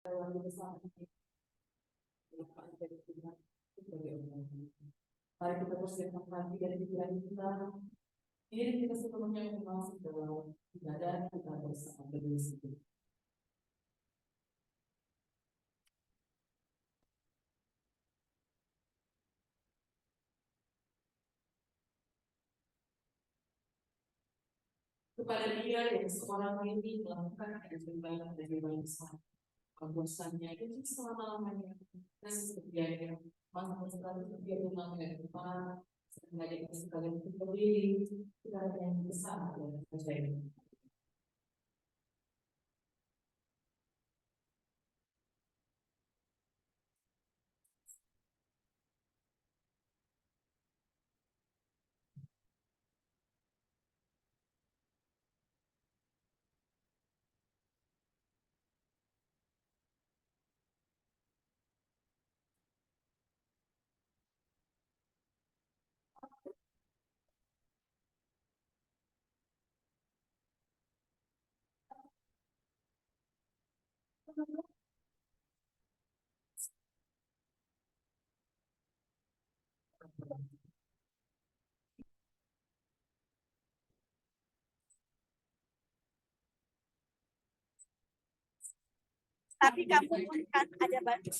Mari kita persiapkan hati dan pikiran kita, diri kita sepenuhnya masuk dalam ibadah kita bersama berdiri. Kepada dia yang seorang ini melakukan yang dari bangsa, bosannya itu selama-lamanya, dan setiap masa sekali dia memang depan, sekali kita berdiri, kita yang besar dan percaya. Tapi kamu pun kan ada banyak.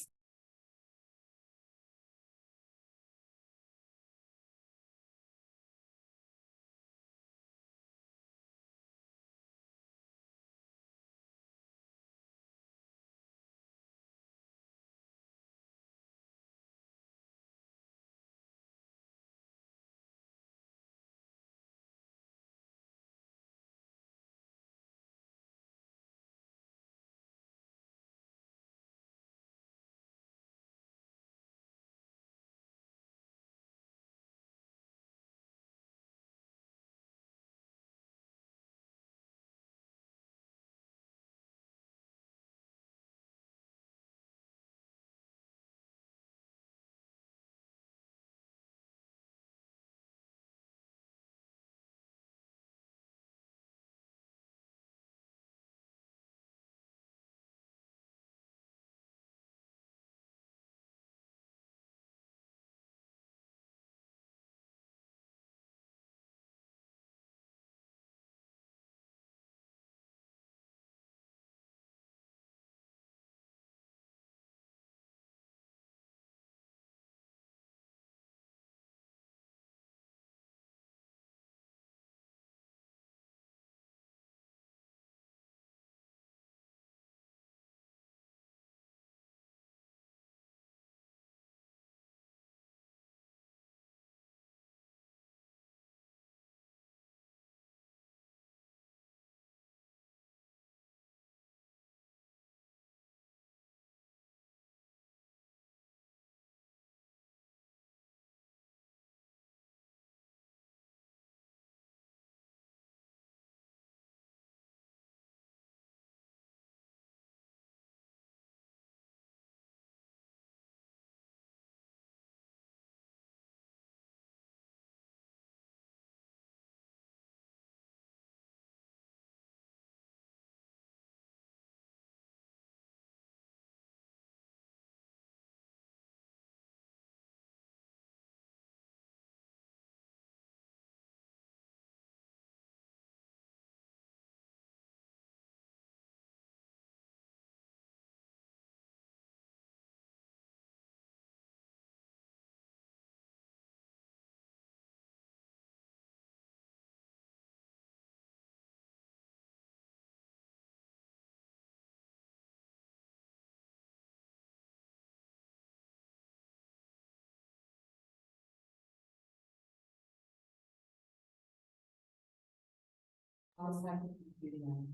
Alasan dirinya.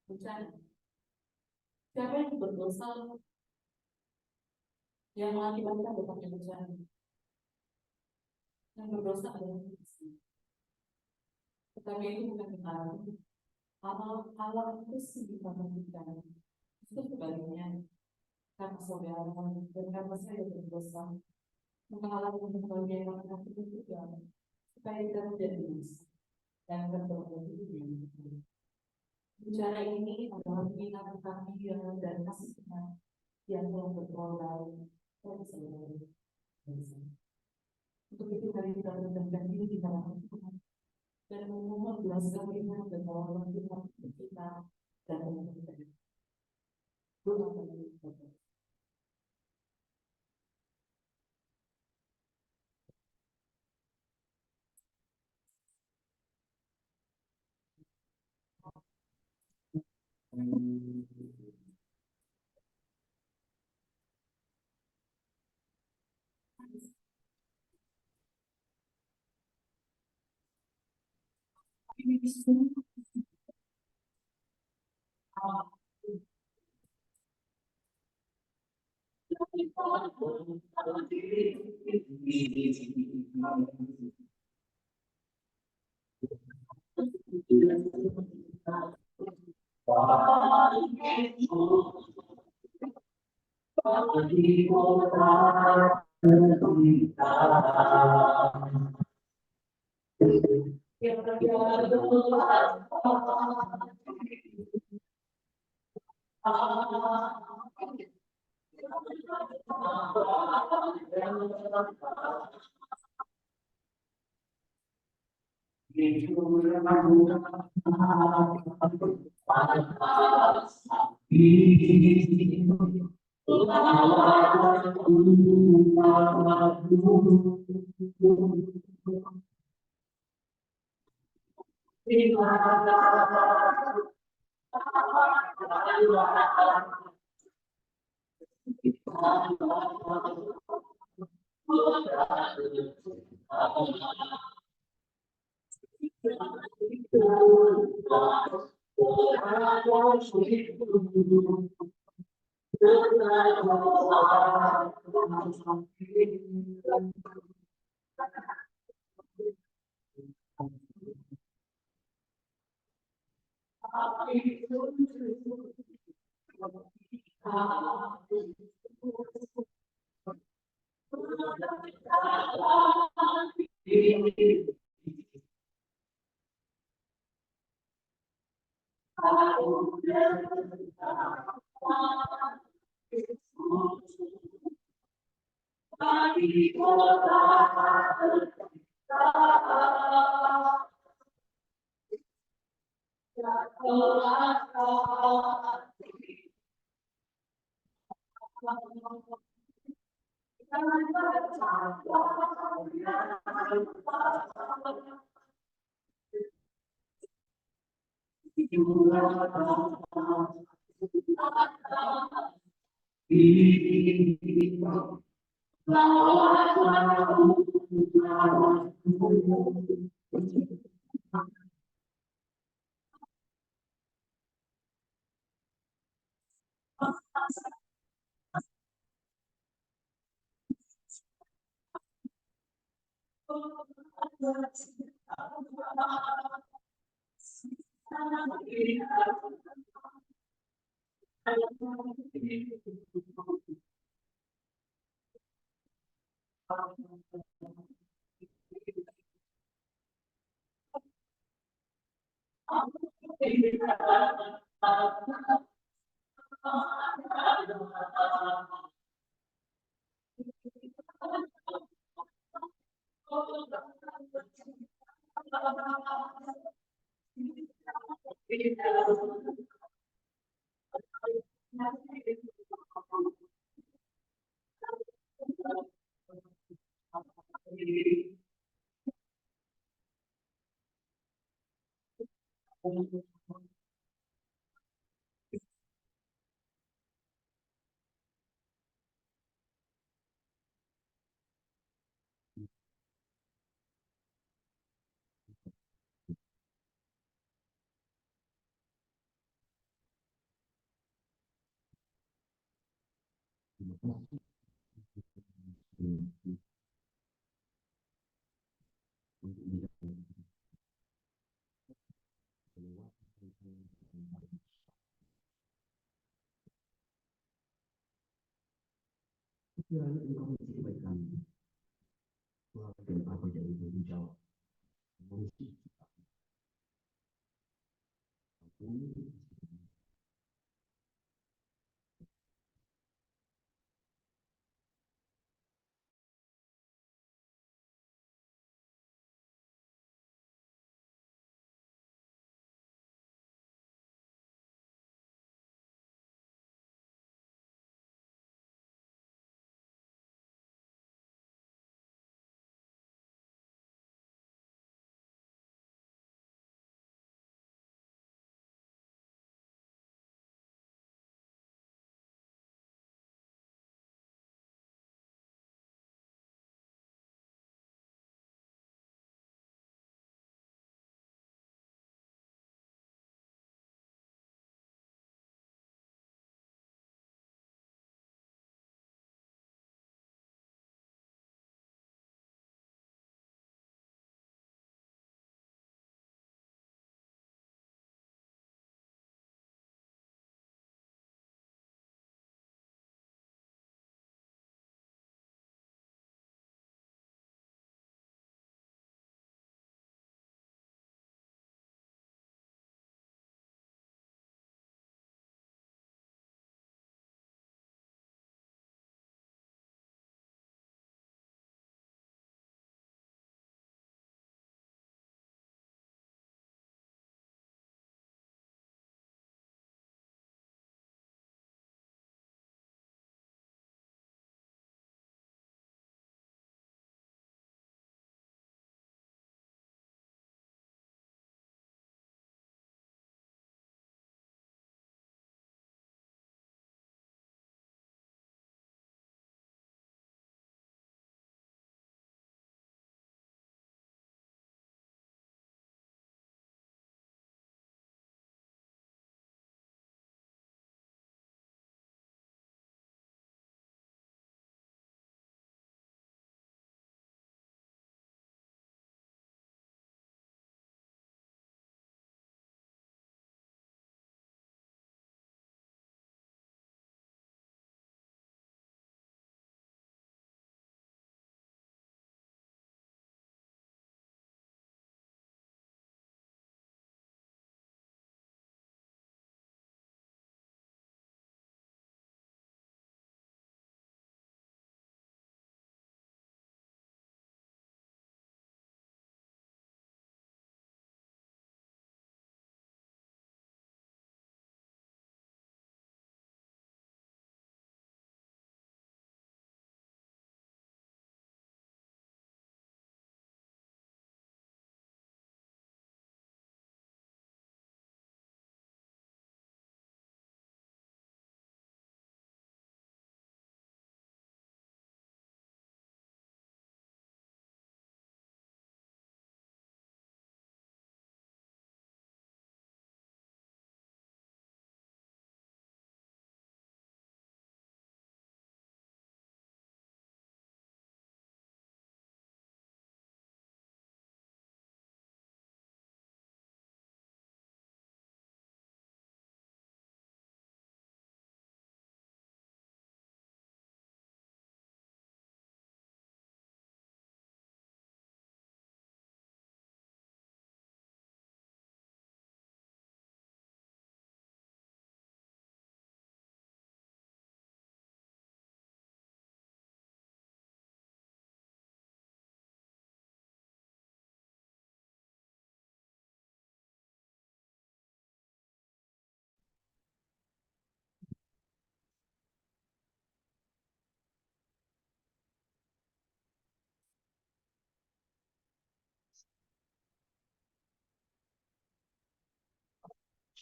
Bukan siapa yang berdosa yang mengakibatkan dosanya bencana. Yang berdosa adalah manusia. Tetapi itu bukan kita. Alam itu sih kita memberikan. Itu sebaliknya. Karena saudara dan karena saya berdosa, maka alam untuk bagian yang itu juga supaya kita menjadi dan berdoa itu. Bicara ini adalah mengingat kami dan kasihnya yang telah berkorban dari seluruh bangsa. Untuk itu hari kita merendahkan diri di dalam Tuhan dan memohon belas kasihan dan pertolongan Tuhan untuk kita dan untuk kita. Doa kami berdoa.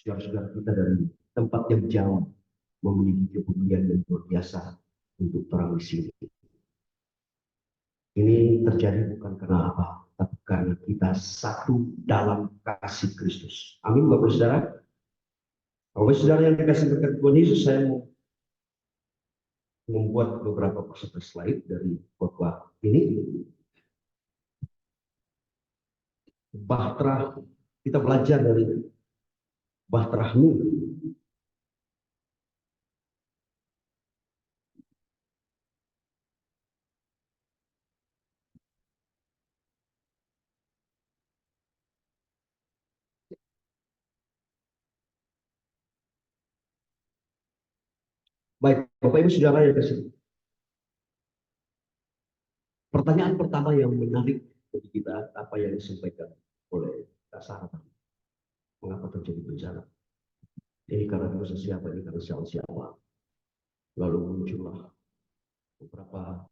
saudara-saudara kita dari tempat yang jauh memiliki kepedulian yang luar biasa untuk terang di sini. Ini terjadi bukan karena apa, tapi karena kita satu dalam kasih Kristus. Amin, Bapak Saudara. Bapak Saudara yang dikasih berkat Tuhan Yesus, saya mau membuat beberapa persentase slide dari khotbah ini. Bahtera, kita belajar dari Bahtera Nur. Baik, Bapak Ibu Saudara yang kasih. Pertanyaan pertama yang menarik bagi kita, apa yang disampaikan oleh Kak Sarah tadi. Mengapa terjadi bencana? Ini karena dosa siapa, ini karena siapa. Lalu muncullah beberapa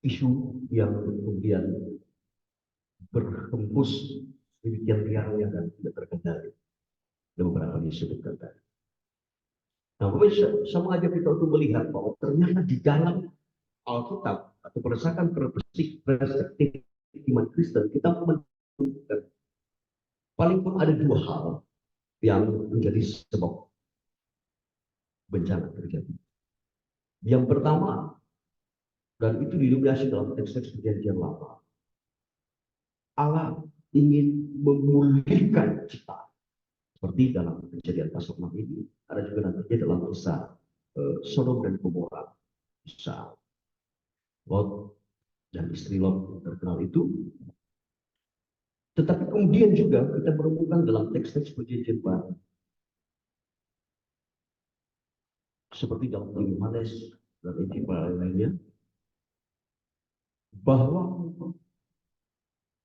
isu yang kemudian berhembus demikian liarnya dan tidak terkendali. Dan beberapa disebutkan tadi. Nah, saya mengajak kita untuk melihat bahwa ternyata di dalam Alkitab atau berdasarkan perspektif iman Kristen, kita menemukan paling pun ada dua hal yang menjadi sebab bencana terjadi. Yang pertama, dan itu didominasi dalam teks-teks perjanjian lama, Allah ingin memulihkan ciptaan. Seperti dalam kejadian pasal 6 ini, ada juga nantinya dalam kisah Sodom dan Gomora, kisah Lot dan istri Lot yang terkenal itu. Tetapi kemudian juga kita menemukan dalam teks-teks perjanjian baru, seperti dalam Yohanes dan Injil lainnya, bahwa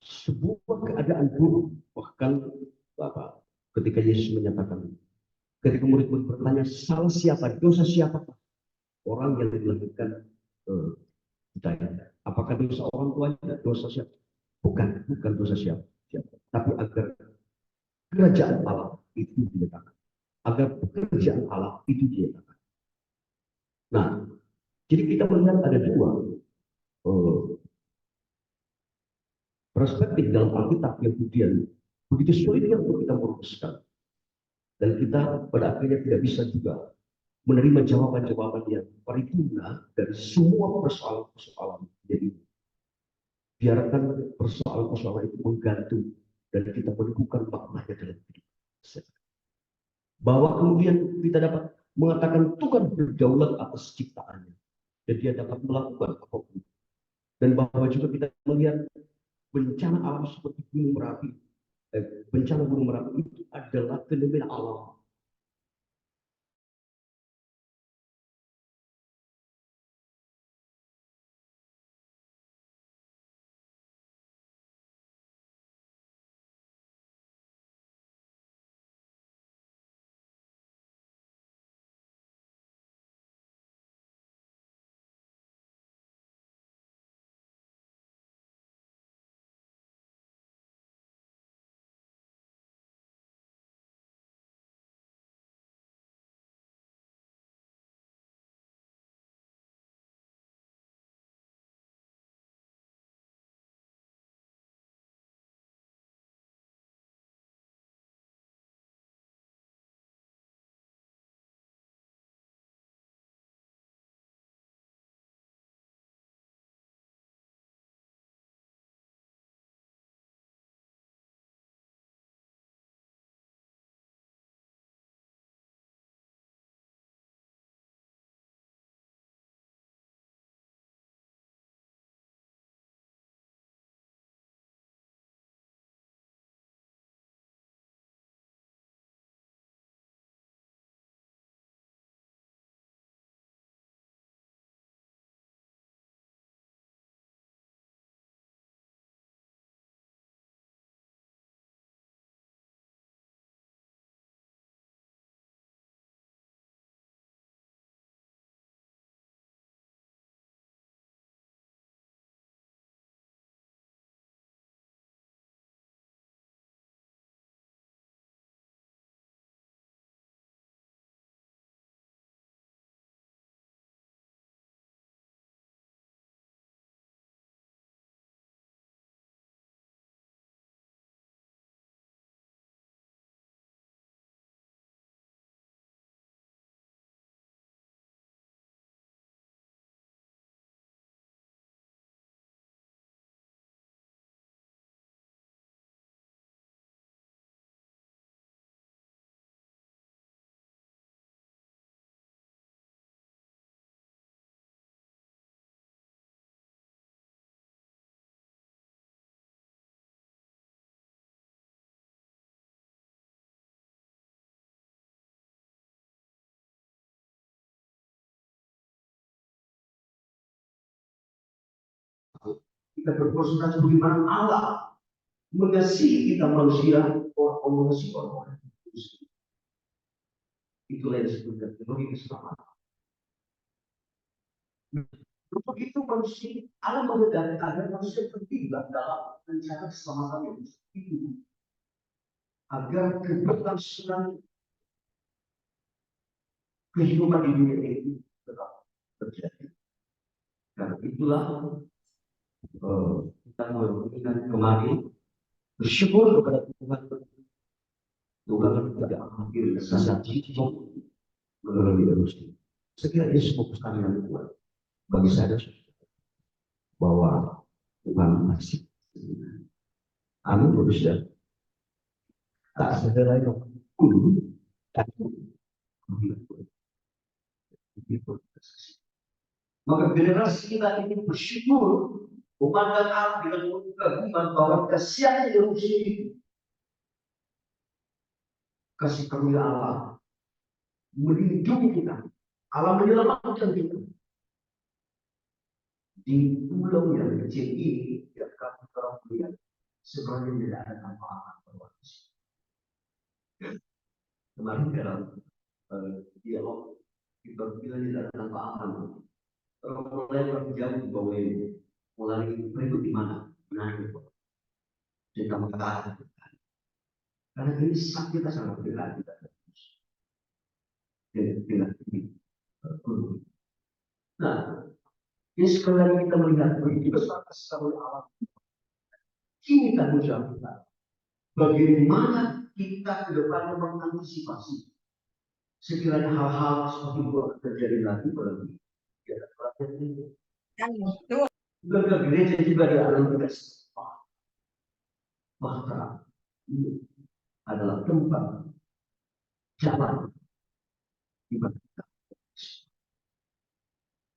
sebuah keadaan buruk, bahkan ketika Yesus menyatakan, ketika murid-murid bertanya, salah siapa, dosa siapa orang yang dilahirkan kita, apakah dosa orang tuanya, dosa siapa? Bukan dosa siapa, tapi agar kerajaan Allah itu dinyatakan, agar pekerjaan Allah itu dinyatakan. Nah, jadi kita melihat ada dua perspektif dalam Alkitab yang kemudian begitu sulitnya untuk kita merumuskan, dan kita pada akhirnya tidak bisa juga menerima jawaban-jawaban yang paripurna dari semua persoalan-persoalan. Jadi biarkan persoalan-persoalan itu menggantung dan kita menemukan maknanya dalam hidup. Bahwa kemudian kita dapat mengatakan Tuhan berdaulat atas ciptaannya dan dia dapat melakukan apapun. Dan bahwa juga kita melihat bencana alam seperti gunung Merapi, bencana gunung Merapi itu adalah fenomena alam kita berkonsentrasi bagaimana Allah mengasihi kita manusia, orang mengasihi orang-orang. Itulah yang disebutkan teologi keselamatan. Untuk itu manusia, Allah mengendaki agar manusia terlibat dalam rencana keselamatan yang itu, agar keberlangsungan kehidupan di dunia ini tetap terjadi. Karena itulah kita mengingat kemarin bersyukur kepada Tuhan. Tuhan tidak hampir sesat jiwa melalui Yesus. Sekiranya Yesus kami yang kuat bagi saya bahwa Tuhan masih. Amin, Saudara. Tak segera yang maka generasi kita ini bersyukur memandang Allah dengan kekaguman bahwa kasihannya Yerusalem itu kasih karunia Allah melindungi kita, Allah menyelamatkan kita di pulau yang kecil ini yang kami orang melihat sebenarnya tidak ada tanpa Allah. Kemarin dalam dialog kita bilang tidak ada tanpa Allah. Mulai berjauh di bawah ini, mulai berikut di mana? Benar itu. Kita mengatakan karena ini kita sangat dekat kita. Dengan ini. Nah, ini sekali lagi kita melihat begitu besar kasih Allah. Kini tanggung jawab kita. Bagaimana kita ke depan mengantisipasi sekiranya hal-hal seperti itu akan terjadi lagi pada juga gereja juga di alam tugas. Bahkan ini adalah tempat jalan ibadah.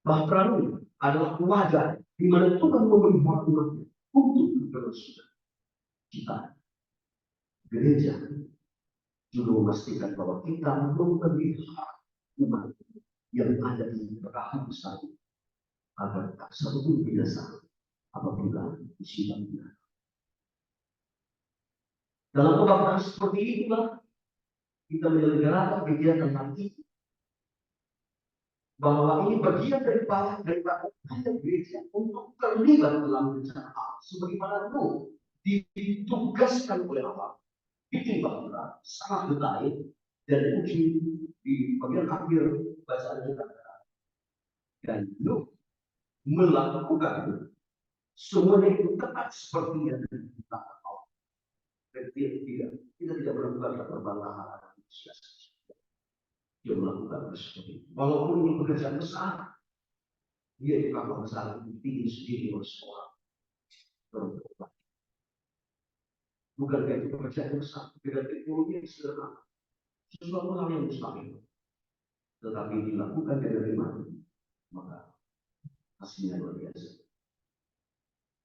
Bahkan ini adalah wadah di mana Tuhan memberi waktu untuk berdoa. Kita gereja juga memastikan bahwa kita memberi hak umat yang ada di perahu besar agar tak satu binasa apabila musibah datang. Dalam keadaan seperti itulah kita menyelenggarakan kegiatan nanti bahwa ini bagian daripada gereja untuk terlibat dalam rencana Allah sebagaimana itu ditugaskan oleh Allah. Ditimbang sangat detail dan uji di bagian akhir bacaan kita dan lu melakukan semuanya itu tepat seperti yang kita tahu. Kita tidak melakukan perbalahan manusia. Dia melakukan seperti itu. Walaupun ini pekerjaan besar, dia di kapal besar itu tinggi sendiri oleh seorang perempuan. Bukan itu pekerjaan besar, dengan teknologi yang sederhana, sesuatu hal yang mustahil, tetapi dilakukan dengan iman, maka hasilnya luar biasa.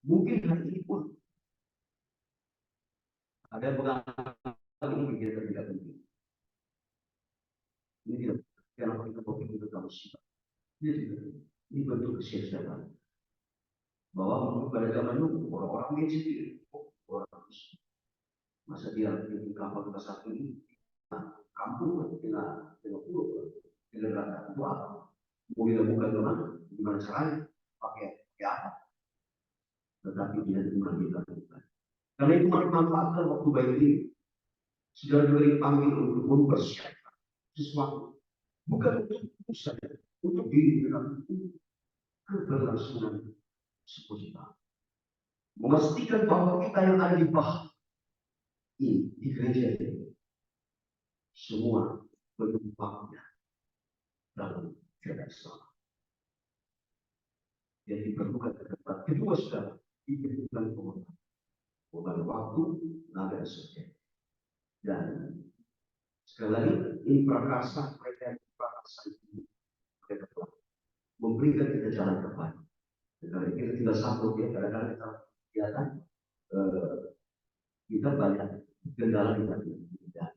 Mungkin hari ini pun ada yang mengatakan ini kegiatan tidak penting. Ini tidak, kenapa kita fokus untuk musibah? Ini bentuk kesiapsiagaan. Bahwa pada zaman dulu orang-orang dia sendiri, orang masa dia di kapal besar ini, kampung dengan pulau, dengan rata buat, mau dilakukan gimana caranya, pakai apa? Tetapi dia cuma dilakukan. Karena itu memanfaatkan waktu baik ini, sudah dipanggil untuk mempersiapkan sesuatu, bukan untuk saja, untuk diri dengan keberlangsungan seputar. Memastikan bahwa kita yang ada di bawah ini di gereja ini semua penumpangnya dalam kereta Islam. Yang diperlukan ke depan kedua sudah diperlukan pengorbanan waktu, tenaga dan sebagainya. Dan sekali lagi ini prakarsa mereka ini mereka telah memberikan kita jalan depan. Karena kita tidak sanggup ya, kadang-kadang kita kelihatan kita banyak kendala kita tidak.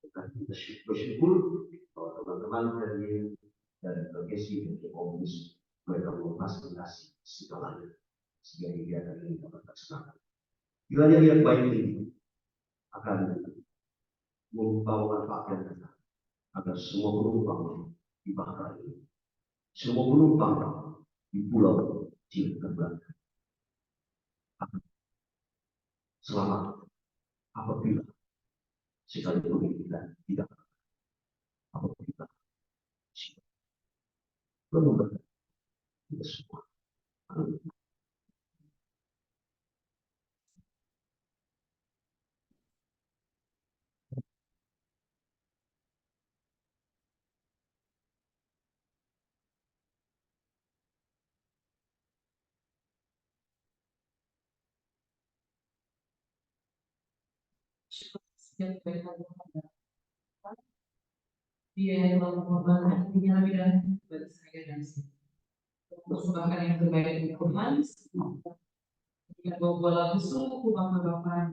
Kita bersyukur bahwa teman-teman dari Gesi dan Komunis mereka melepaskan kasih segalanya. sehingga kegiatan ini dapat terlaksana. Kiranya niat baik ini akan membawa manfaat yang besar agar semua penumpang di bahar ini, semua penumpang di pulau Cilacap akan selamat apabila sekalipun kita tidak apabila memberkati kita semua. Amin. Setiap baiklah dia yang telah mengorbankan dirinya lebih dahulu bagi saya dan saya. Persembahkan yang terbaik untuk Tuhan. Jika bawa lagu sungguh bangga-banggaan.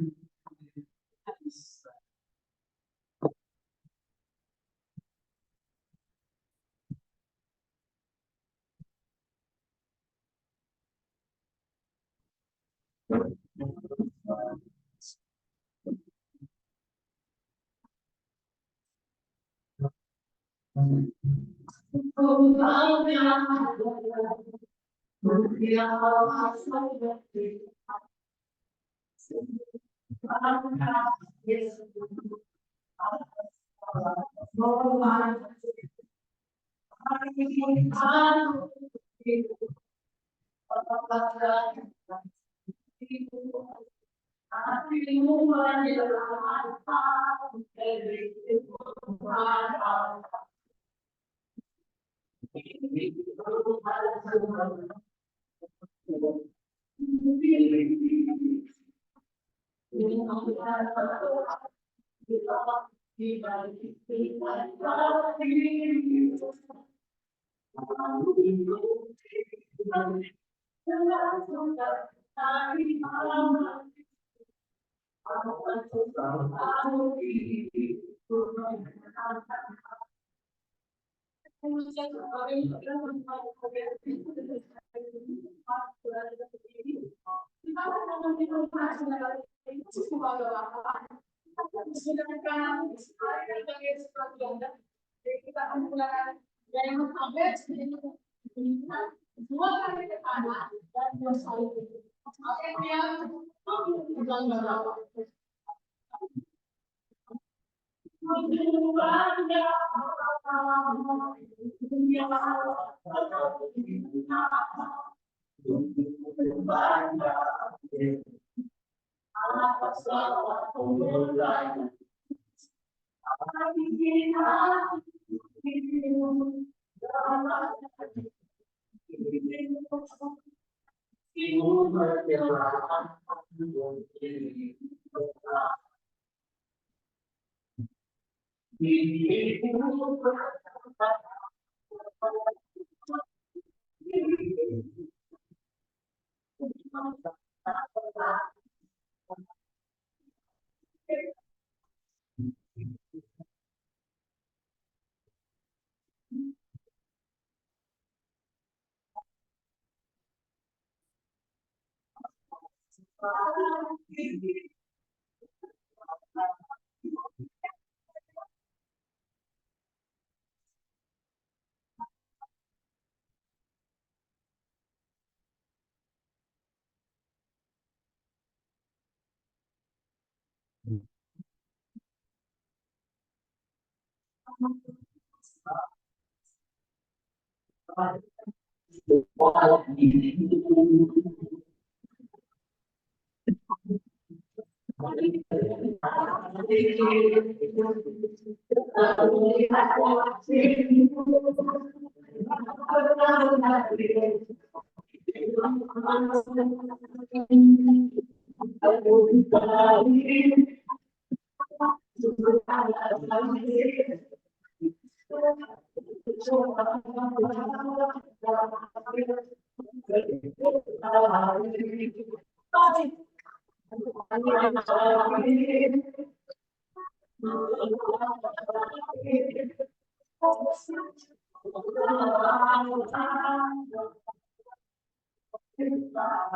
bisa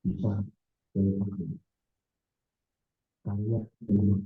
bisa kalian Tuhan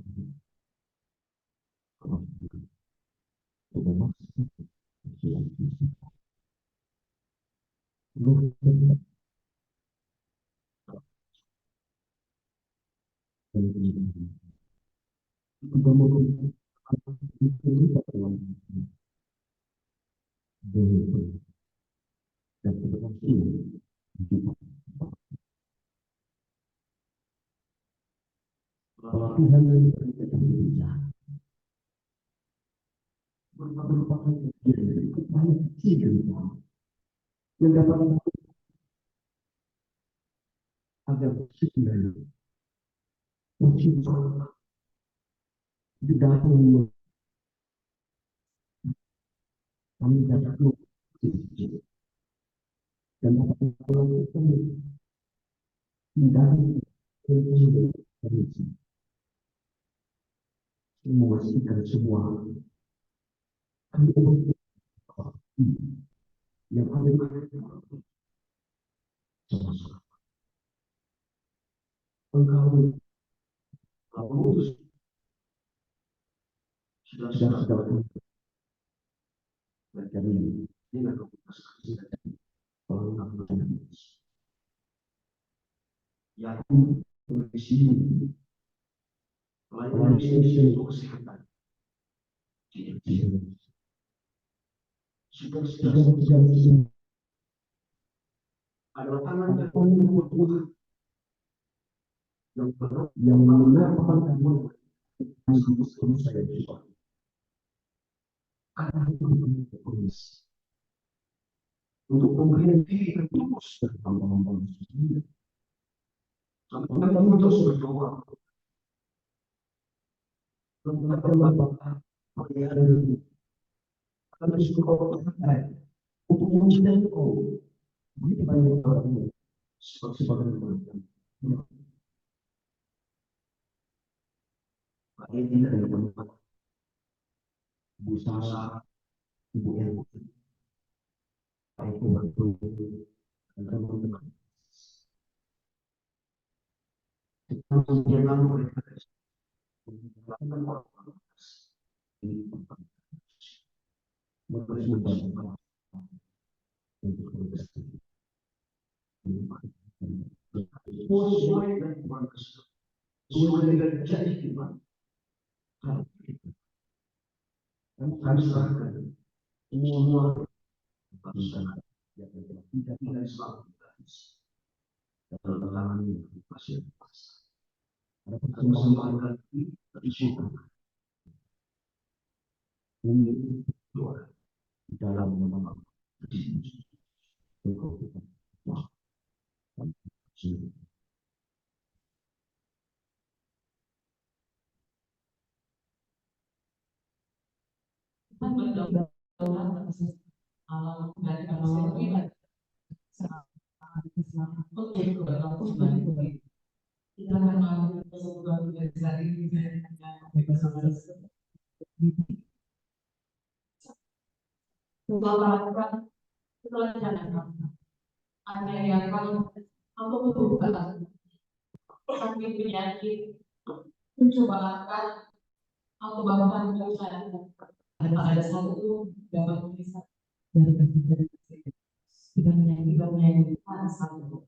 merupakan banyak kecil yang dapat agar sekiranya mencipta di dalam kami dapat dan dapat melakukan tindakan memastikan semua kami yang ada engkau memutus sudah dan ini dengan keputusan yang berisi pelayanan untuk kesehatan sudah adalah tangan yang mengenalkan kamu terus saya juga untuk memberikan diri terus bertambah-tambah sampai kamu terus berdoa tentang Bapak pernyataan karena sudah untuk mencintai kau begitu banyak orang sebagai teman. Ini tidak ada tempat Ibu Sarah, Ibu Elu, Ibu Bantu, dan teman-teman. Kita menjaga mereka. Sesuai dengan jadi gimana? Kami serahkan semua tidak selalu dalam pasien. Ada persembahan bersyukur ini doa di dalam nama ada yang kalau aku berubah sambil penyakit mencobaan aku bahkan ada satu dapat bisa dari kita menyanyi ada satu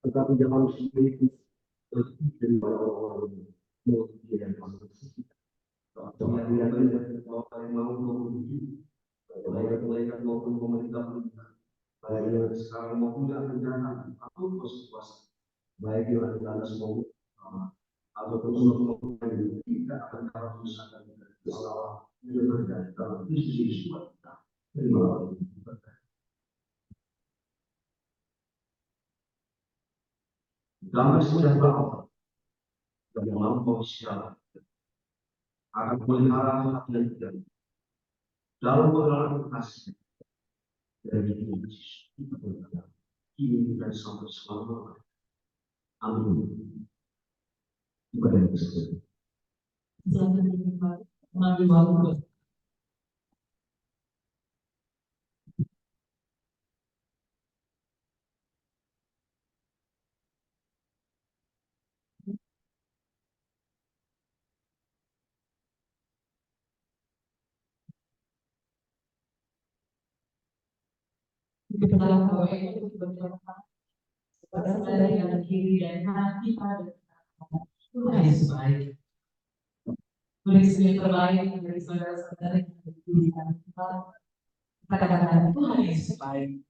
Tetapi jangan memiliki dari orang-orang yang masuk. Kemudian bahwa kalian mau menguji, baik maupun pemerintah, baik yang sekarang maupun yang akan datang, atau puas-puas, baik yang akan datang semua, ataupun semua yang tidak akan dapat usahakan Allah juga berada dalam visi semua kita. Terima kasih. Damai sejahtera Allah yang mampu siapa akan melihara hati dan kita dalam pengalaman kasih dari Yesus kini dan sampai selama. Amin. Ibadah yang tersebut. Kita bahwa itu beberapa pada saudara yang kiri dan hati pada Tuhan Yesus baik. Tulis yang terbaik dari saudara-saudara yang di kita. Kata-kata Tuhan Yesus baik.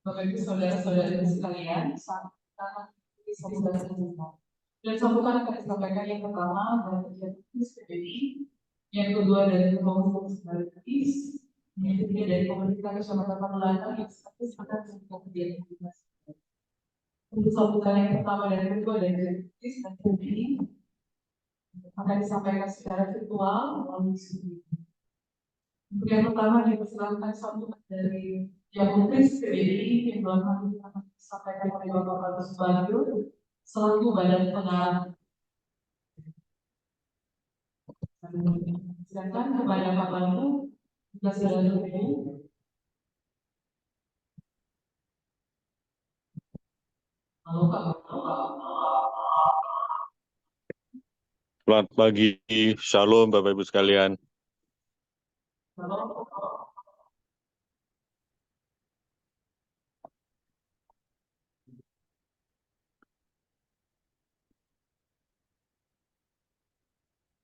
Bapak Ibu saudara-saudari sekalian, saat kita sambutan sejenak. Dan sambutan akan disampaikan yang pertama dari Ketua PBI, yang kedua dari Ketua Umum Sekaligus, yang ketiga dari Pemerintah Kecamatan Panulatan, yang satu akan disebutkan kejadian dinas. Untuk sambutan yang pertama dari Ketua dari Ketua dan PBI akan disampaikan secara virtual melalui Zoom. Untuk yang pertama dipersilakan sambutan dari yang Kris PBI yang dalam akan disampaikan oleh Bapak Prabowo Subianto selaku Badan Pengarah. Silakan kepada Pak Pandu, Presiden PBI. Halo Pak. Selamat pagi, Shalom Bapak Ibu sekalian. Halo.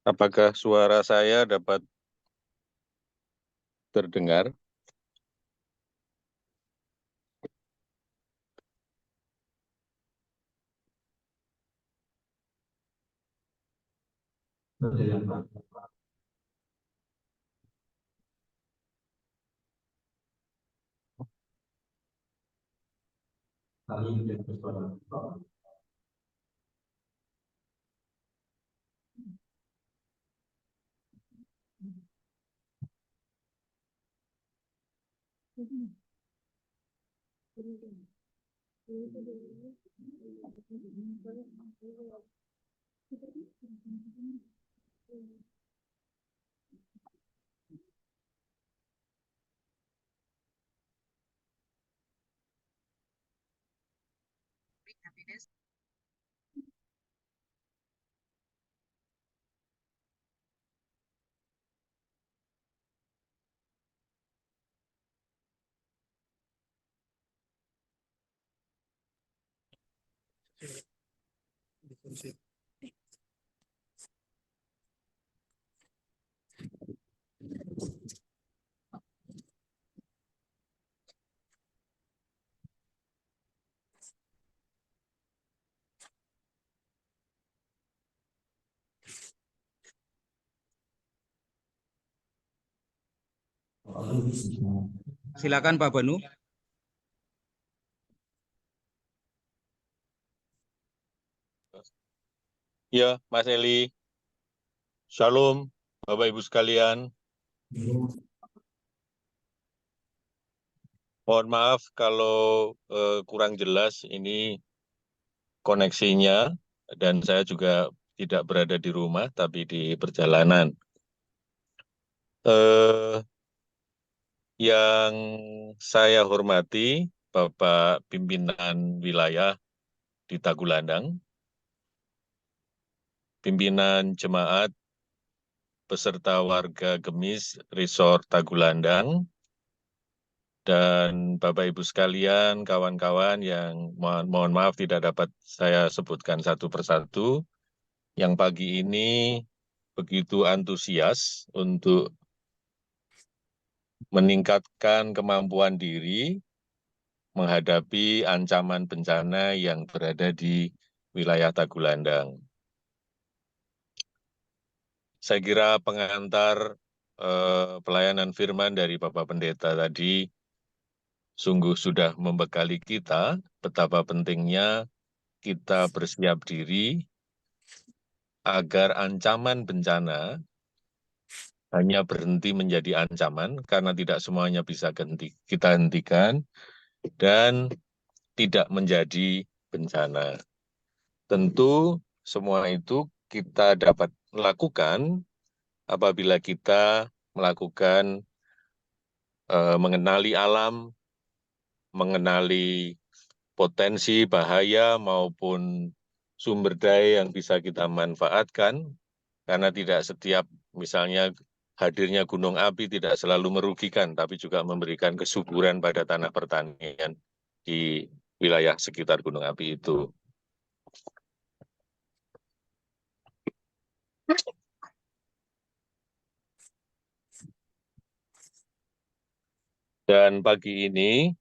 Apakah suara saya dapat terdengar? Silakan Pak Banu. Ya, Mas Eli. Shalom Bapak Ibu sekalian. Mohon maaf kalau kurang jelas ini koneksinya dan saya juga tidak berada di rumah tapi di perjalanan. Yang saya hormati Bapak Pimpinan Wilayah di Tagulandang, pimpinan jemaat beserta warga Gemis Resort Tagulandang, dan Bapak Ibu sekalian, kawan-kawan yang mohon maaf tidak dapat saya sebutkan satu persatu, yang pagi ini begitu antusias untuk meningkatkan kemampuan diri menghadapi ancaman bencana yang berada di wilayah Tagulandang. Saya kira pengantar pelayanan firman dari Bapak Pendeta tadi sungguh sudah membekali kita betapa pentingnya kita bersiap diri agar ancaman bencana hanya berhenti menjadi ancaman karena tidak semuanya bisa kita hentikan dan tidak menjadi bencana. Tentu semua itu kita dapat lakukan apabila kita melakukan mengenali alam, mengenali potensi bahaya maupun sumber daya yang bisa kita manfaatkan, karena tidak setiap misalnya hadirnya gunung api tidak selalu merugikan, tapi juga memberikan kesuburan pada tanah pertanian di wilayah sekitar gunung api itu. Dan pagi ini,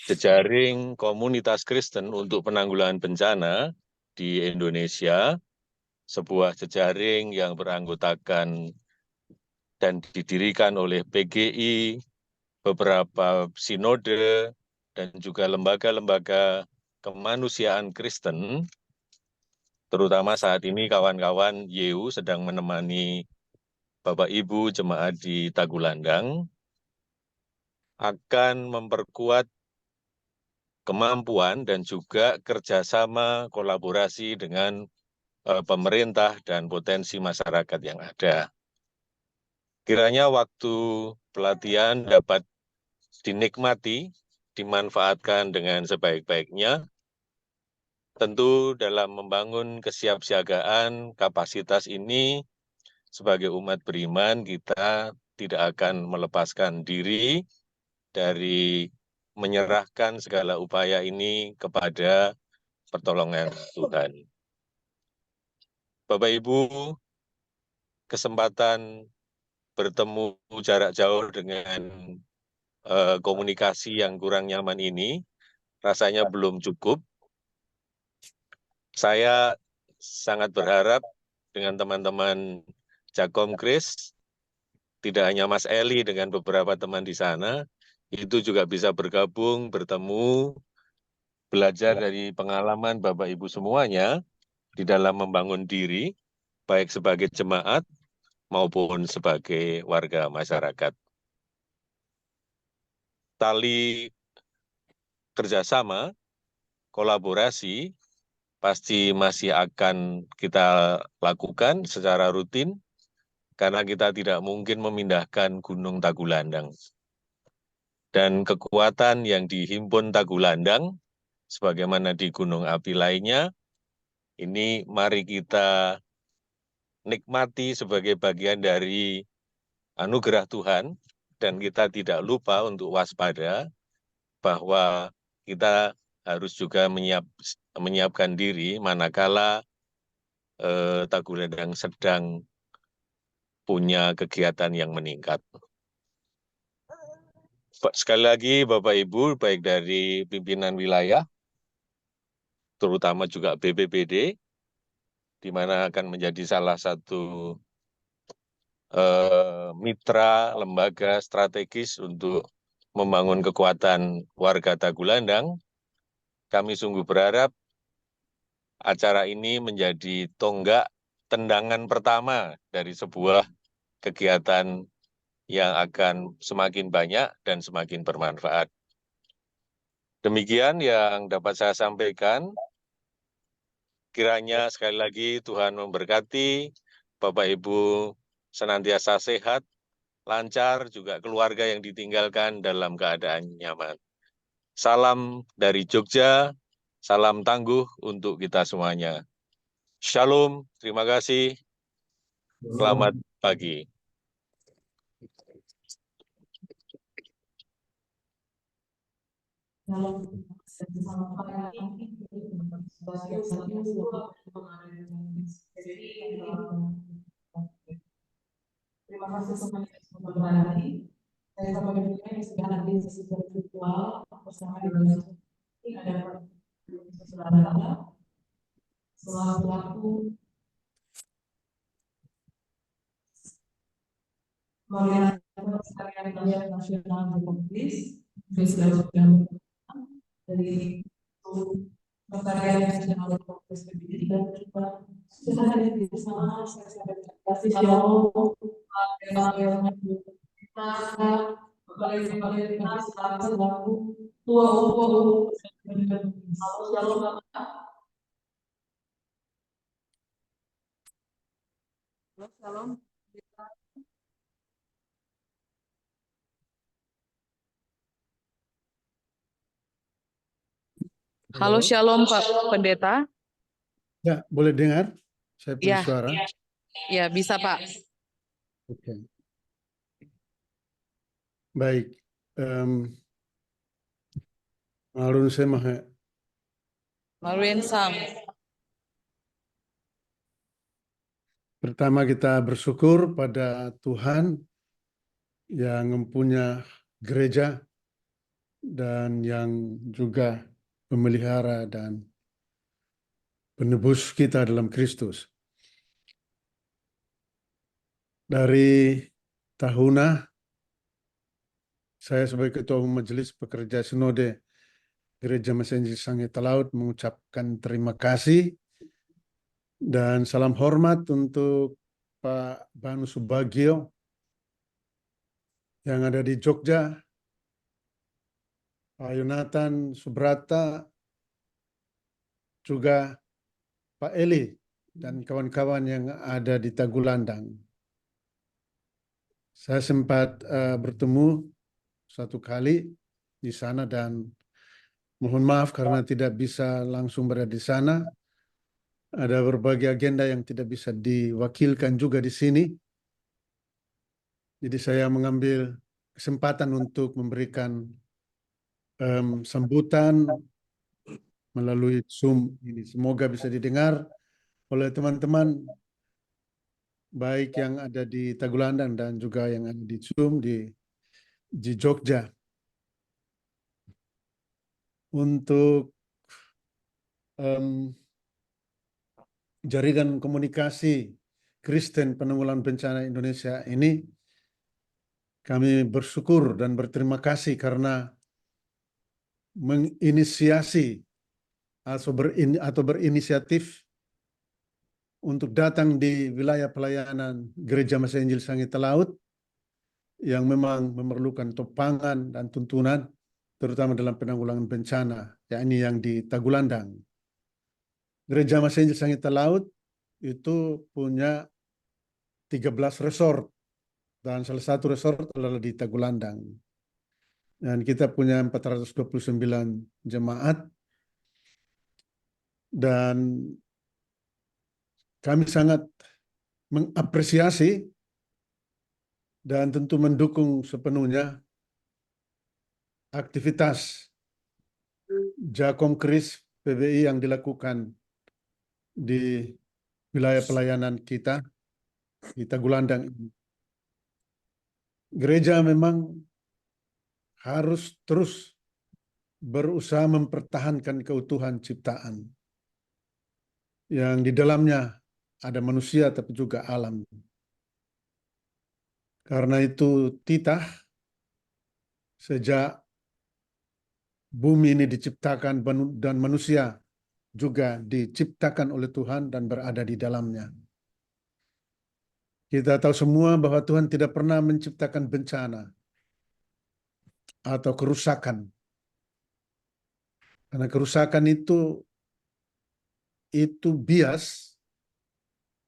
jejaring komunitas Kristen untuk penanggulangan bencana di Indonesia, sebuah jejaring yang beranggotakan dan didirikan oleh PGI, beberapa sinode, dan juga lembaga-lembaga kemanusiaan Kristen, terutama saat ini kawan-kawan YU sedang menemani Bapak Ibu jemaat di Tagulandang, akan memperkuat kemampuan dan juga kerjasama kolaborasi dengan pemerintah dan potensi masyarakat yang ada. Kiranya waktu pelatihan dapat dinikmati, dimanfaatkan dengan sebaik-baiknya, tentu dalam membangun kesiapsiagaan kapasitas ini sebagai umat beriman kita tidak akan melepaskan diri dari menyerahkan segala upaya ini kepada pertolongan Tuhan. Bapak Ibu, kesempatan bertemu jarak jauh dengan komunikasi yang kurang nyaman ini rasanya belum cukup. Saya sangat berharap dengan teman-teman Jakom Kris, tidak hanya Mas Eli dengan beberapa teman di sana, itu juga bisa bergabung, bertemu, belajar dari pengalaman Bapak Ibu semuanya di dalam membangun diri, baik sebagai jemaat maupun sebagai warga masyarakat. Tali kerjasama, kolaborasi, pasti masih akan kita lakukan secara rutin, karena kita tidak mungkin memindahkan Gunung Tagulandang. Dan kekuatan yang dihimpun Tagulandang, sebagaimana di gunung api lainnya, ini mari kita nikmati sebagai bagian dari anugerah Tuhan, dan kita tidak lupa untuk waspada bahwa kita harus juga menyiapkan diri manakala Tagulandang sedang punya kegiatan yang meningkat. Sekali lagi Bapak Ibu, baik dari pimpinan wilayah, terutama juga BPBD, di mana akan menjadi salah satu mitra lembaga strategis untuk membangun kekuatan warga Tagulandang. Kami sungguh berharap acara ini menjadi tonggak tendangan pertama dari sebuah kegiatan yang akan semakin banyak dan semakin bermanfaat. Demikian yang dapat saya sampaikan. Kiranya sekali lagi Tuhan memberkati, Bapak Ibu senantiasa sehat, lancar, juga keluarga yang ditinggalkan dalam keadaan nyaman. Salam dari Jogja, salam tangguh untuk kita semuanya. Shalom, terima kasih. Selamat pagi. Terima kasih semuanya sudah berhati. Saya sampaikan yang sudah hadir secara virtual bersama dengan ini ada saudara selaku koordinator sekretariat nasional Republik Indonesia dari sekretariat nasional Republik Indonesia dan juga sudah hadir bersama saya sampaikan terima kasih. Shalom. kita sebagai kita selaku tua umur selalu Shalom. Halo, Shalom Pak Pendeta. Ya, boleh dengar? Saya punya Ya, suara. ya bisa Pak. Oke. Baik. Malun saya mah Maruin Sam. pertama kita bersyukur pada Tuhan yang mempunyai gereja dan yang juga memelihara dan penebus kita dalam Kristus. Dari tahunah saya sebagai Ketua Umum Majelis Pekerja Sinode Gereja Mesenji Sangi Talaut mengucapkan terima kasih dan salam hormat untuk Pak Banu Subagio yang ada di Jogja, Pak Yonatan Subrata, juga Pak Eli dan kawan-kawan yang ada di Tagulandang. Saya sempat bertemu satu kali di sana dan mohon maaf karena tidak bisa langsung berada di sana. Ada berbagai agenda yang tidak bisa diwakilkan juga di sini. Jadi saya mengambil kesempatan untuk memberikan sambutan melalui Zoom ini. Semoga bisa didengar oleh teman-teman baik yang ada di Tagulandang dan juga yang ada di Zoom di Jogja. Untuk jaringan komunikasi Kristen Penanggulangan Bencana Indonesia ini, kami bersyukur dan berterima kasih karena menginisiasi atau berinisiatif untuk datang di wilayah pelayanan Gereja Masa Injil Sangi Talaut yang memang memerlukan topangan dan tuntunan, terutama dalam penanggulangan bencana, yakni yang di Tagulandang. Gereja Masa Injil Sangi Talaut itu punya 13 resort, dan salah satu resort adalah di Tagulandang. Dan kita punya 429 jemaat, dan kami sangat mengapresiasi dan tentu mendukung sepenuhnya aktivitas Jakomkris PBI yang dilakukan di wilayah pelayanan kita di Tagulandang. Gereja memang harus terus berusaha mempertahankan keutuhan ciptaan yang di dalamnya ada manusia tapi juga alam. Karena itu titah sejak bumi ini diciptakan dan manusia juga diciptakan oleh Tuhan dan berada di dalamnya. Kita tahu semua bahwa Tuhan tidak pernah menciptakan bencana atau kerusakan. Karena kerusakan itu bias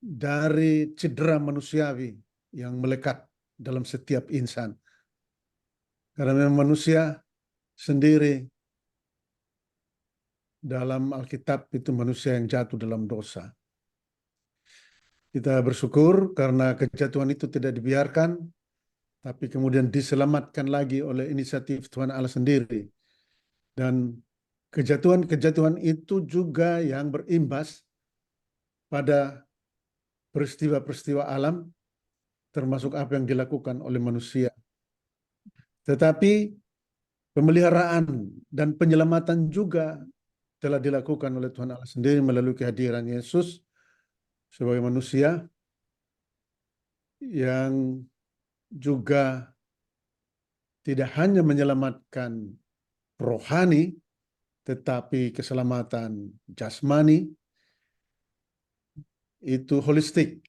dari cedera manusiawi yang melekat dalam setiap insan. Karena memang manusia sendiri dalam Alkitab itu manusia yang jatuh dalam dosa. Kita bersyukur karena kejatuhan itu tidak dibiarkan, tapi kemudian diselamatkan lagi oleh inisiatif Tuhan Allah sendiri. Dan kejatuhan-kejatuhan itu juga yang berimbas pada peristiwa-peristiwa alam, termasuk apa yang dilakukan oleh manusia. Tetapi pemeliharaan dan penyelamatan juga telah dilakukan oleh Tuhan Allah sendiri melalui kehadiran Yesus sebagai manusia yang juga tidak hanya menyelamatkan rohani, tetapi keselamatan jasmani itu holistik.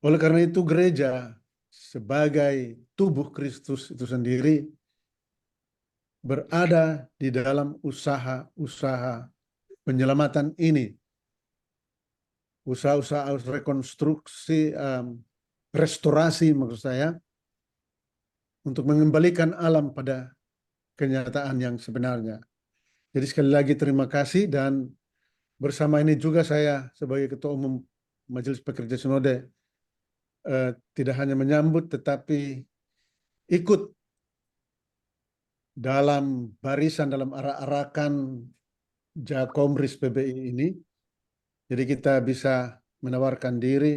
Oleh karena itu gereja sebagai tubuh Kristus itu sendiri berada di dalam usaha-usaha penyelamatan ini. Usaha-usaha rekonstruksi, restorasi maksud saya, untuk mengembalikan alam pada kenyataan yang sebenarnya. Jadi sekali lagi terima kasih, dan bersama ini juga saya sebagai Ketua Umum Majelis Pekerja Sinode tidak hanya menyambut tetapi ikut dalam barisan, dalam arak-arakan Jakomris PBI ini. Jadi kita bisa menawarkan diri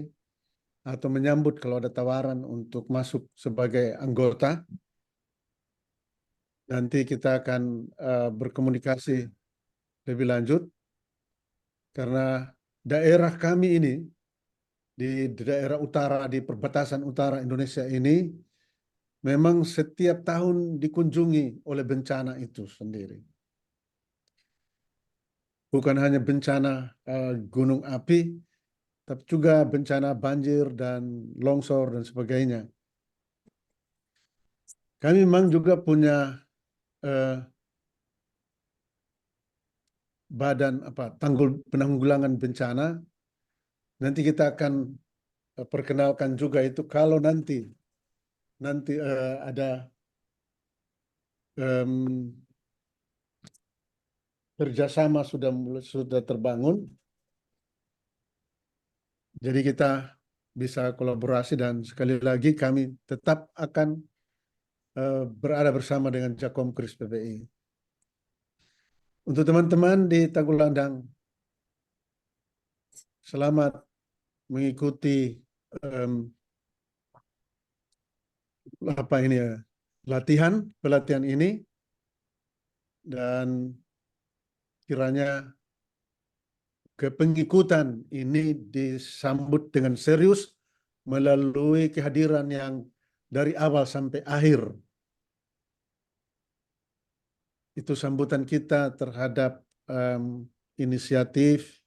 atau menyambut kalau ada tawaran untuk masuk sebagai anggota. Nanti kita akan berkomunikasi lebih lanjut, karena daerah kami ini, di daerah utara, di perbatasan utara Indonesia ini, memang setiap tahun dikunjungi oleh bencana itu sendiri. Bukan hanya bencana gunung api, tapi juga bencana banjir dan longsor dan sebagainya. Kami memang juga punya badan tanggul penanggulangan bencana. Nanti kita akan perkenalkan juga itu kalau nanti ada kerjasama sudah terbangun. Jadi kita bisa kolaborasi, dan sekali lagi kami tetap akan berada bersama dengan Jakomkris PBI. Untuk teman-teman di Tagulandang, selamat mengikuti pelatihan ini, dan kiranya kepengikutan ini disambut dengan serius melalui kehadiran yang dari awal sampai akhir. Itu sambutan kita terhadap inisiatif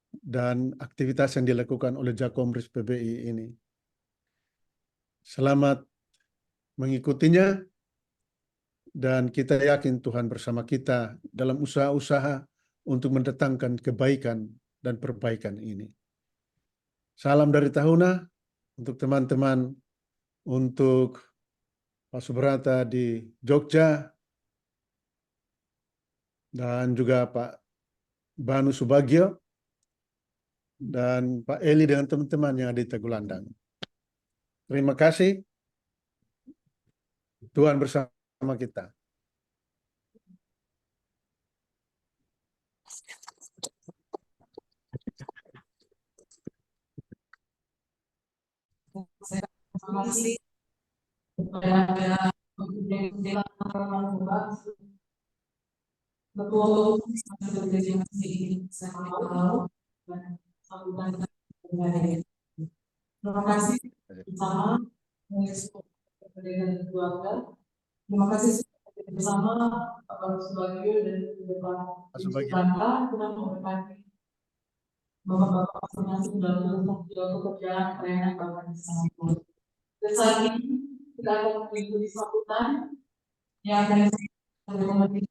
dan aktivitas yang dilakukan oleh Jakomris PBI ini. Selamat mengikutinya, dan kita yakin Tuhan bersama kita dalam usaha-usaha untuk mendatangkan kebaikan dan perbaikan ini. Salam dari Tahuna untuk teman-teman, untuk Pak Subrata di Jogja, dan juga Pak Banu Subagio, dan Pak Eli dengan teman-teman yang ada di Tagulandang. Terima kasih. Tuhan bersama kita. Terima kasih kepada Ketua Umum Gereja Masjid saya tahu dan sambutan dari. Terima kasih bersama dengan keluarga. Terima kasih bersama Pak Subagio dan Pak Subrata telah memberkati Bapak-bapak masing-masing dalam pekerjaan pelayanan Bapak bersama. Dan saat ini kita akan mengikuti sambutan yang akan dilakukan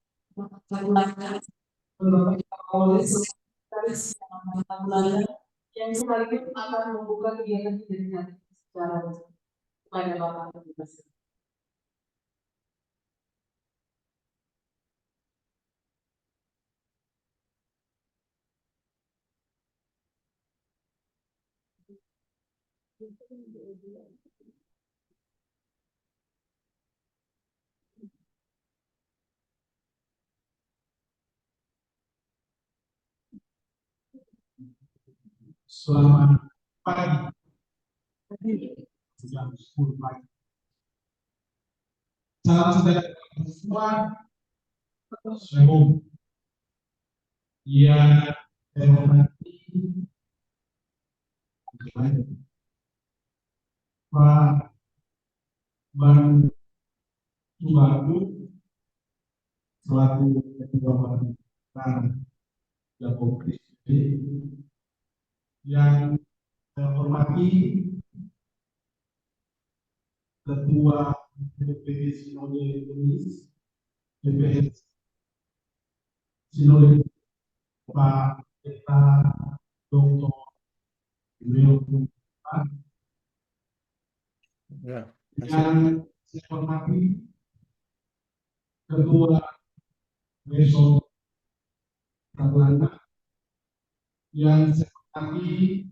oleh sekretaris yang sekaligus akan membuka kegiatan kita secara kepada Bapak. Selamat pagi. Jam 10 pagi. Salam sejahtera semua. Shalom. Yang saya hormati Pak Banu Subagio selaku Ketua Pemerintahan Jakomkris yang Saya hormati Ketua DPD Sinode Genis, DPD Sinode Pak Pendeta Dr. Leo Ya, yang saya hormati Ketua Resort Kabupaten, yang saya hormati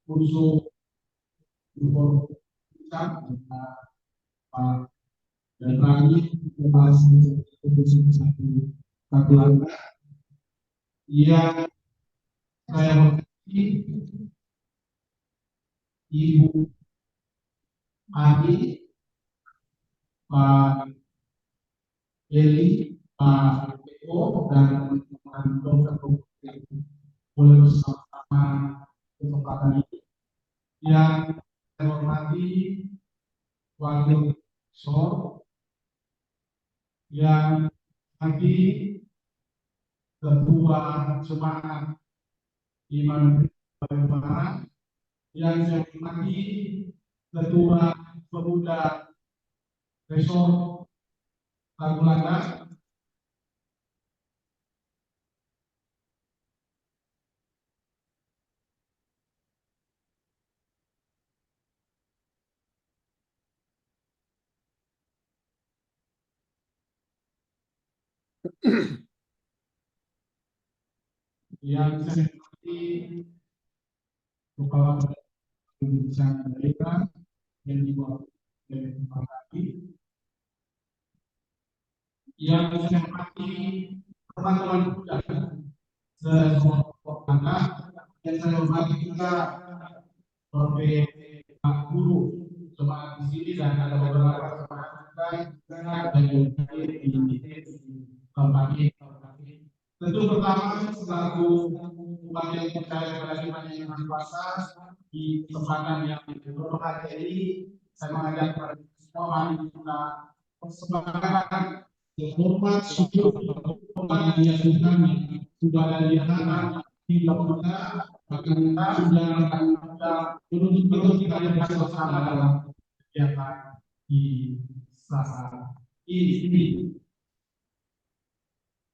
unsur Pak dan lagi Kepala Satu Kabupaten yang saya hormati Ibu Ani, Pak Eli, Pak Eko, dan teman-teman dokter yang boleh bersama kesempatan ini. Yang saya hormati Wakil Sor, yang nanti Ketua Jemaat Imam Barat, yang saya hormati Ketua Pemuda Resort Kabupaten, yang saya hormati Kepala Pemerintahan Daerah yang dibawa oleh Pak Kati, yang saya hormati teman-teman muda sekolah, yang saya hormati juga Pak Guru semangat di sini, dan ada beberapa semangat dan juga di tempat ini. Tentu pertama selaku umat yang percaya pada iman yang Maha Kuasa, di kesempatan yang berbahagia ini saya mengajak kepada semua mari kita persembahkan hormat syukur kepada Yang Tuhan yang sudah ada di hadapan di kita, bahkan kita sudah terus kita bersama dalam kegiatan di Selasa ini.